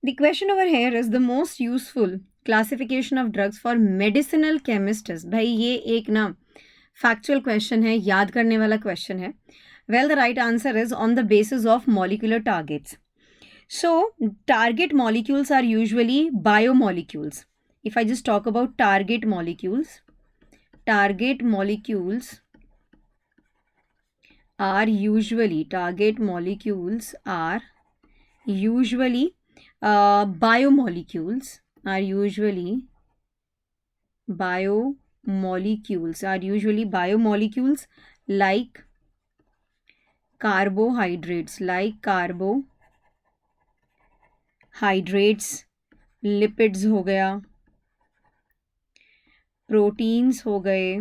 The question over here is the most useful classification of drugs for medicinal chemists. भाई ये एक ना factual question है, याद करने वाला question है. Well, the right answer is on the basis of molecular targets. So, target molecules are usually biomolecules. If I just talk about target molecules are usually biomolecules are usually biomolecules like carbohydrates, lipids हो गया, proteins हो गए,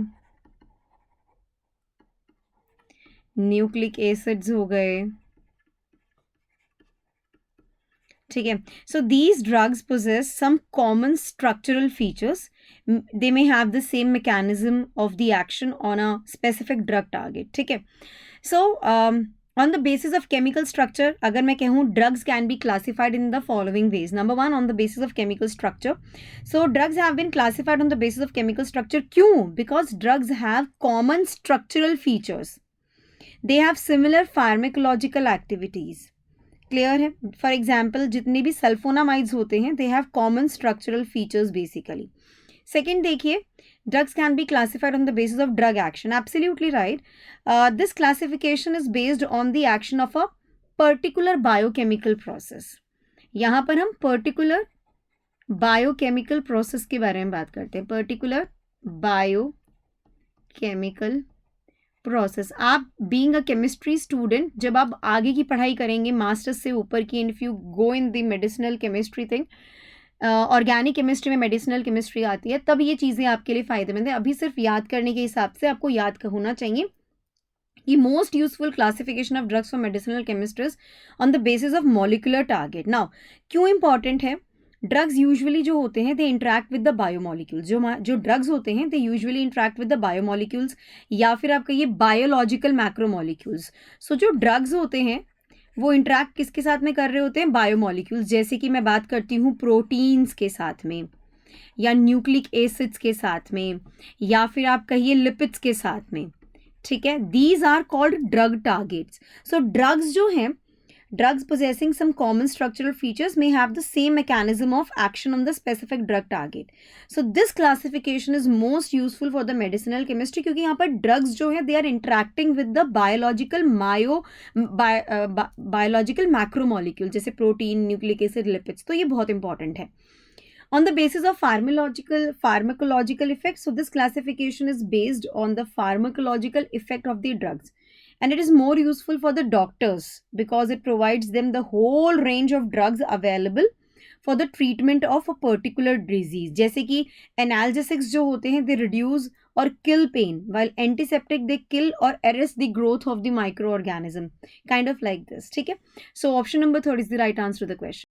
nucleic acids हो गए. ठीक है. So these drugs possess some common structural features. They may have the same mechanism of the action on a specific drug target. ठीक है. So on the basis of chemical structure, अगर मैं कहूँ drugs can be classified in the following ways. Number one, on the basis of chemical structure. So drugs have been classified on the basis of chemical structure. क्यों? Because drugs have common structural features. They have similar pharmacological activities. Clear है. For example जितने भी sulphonamides होते हैं they have common structural features basically. Second देखिए, drugs can be classified on the basis of drug action. Absolutely right. This classification is based on the action of a particular biochemical process. यहाँ पर हम particular biochemical process के बारे में बात करते हैं. particular biochemical process. आप बीइंग अ केमिस्ट्री स्टूडेंट जब आप आगे की पढ़ाई करेंगे मास्टर्स से ऊपर की, and if you go in the medicinal chemistry thing, organic chemistry में मेडिसिनल केमिस्ट्री आती है, तब ये चीज़ें आपके लिए फ़ायदेमंद है. अभी सिर्फ याद करने के हिसाब से आपको याद होना चाहिए कि most useful classification of drugs for medicinal chemistries on the basis of molecular target. Now क्यों इंपॉर्टेंट है? ड्रग्स यूजुअली जो होते हैं they interact with the biomolecules. जो ड्रग्स होते हैं they usually interact with the biomolecules, या फिर आप कहिए बायोलॉजिकल मैक्रोमोलिक्यूल्स. सो जो ड्रग्स होते हैं वो इंटरेक्ट किसके साथ में कर रहे होते हैं? बायोमोलिक्यूल्स. जैसे कि मैं बात करती हूँ प्रोटीन्स के साथ में, या न्यूक्लिक एसिड्स के साथ में, या फिर आप कहिए लिपिड्स के साथ में. ठीक है. These are called drug targets. So drugs जो हैं, drugs possessing some common structural features may have the same mechanism of action on the specific drug target. So this classification is most useful for the medicinal chemistry क्योंकि यहाँ पर drugs जो है they are interacting with the biological macromolecule जैसे protein, nucleic acid, lipids. तो ये बहुत important है. On the basis of pharmacological effects, so this classification is based on the pharmacological effect of the drugs. And it is more useful for the doctors because it provides them the whole range of drugs available for the treatment of a particular disease. जैसे कि analgesics जो होते हैं they reduce or kill pain, while antiseptic they kill or arrest the growth of the microorganism. Kind of like this. ठीक है. So option number 3 is the right answer to the question.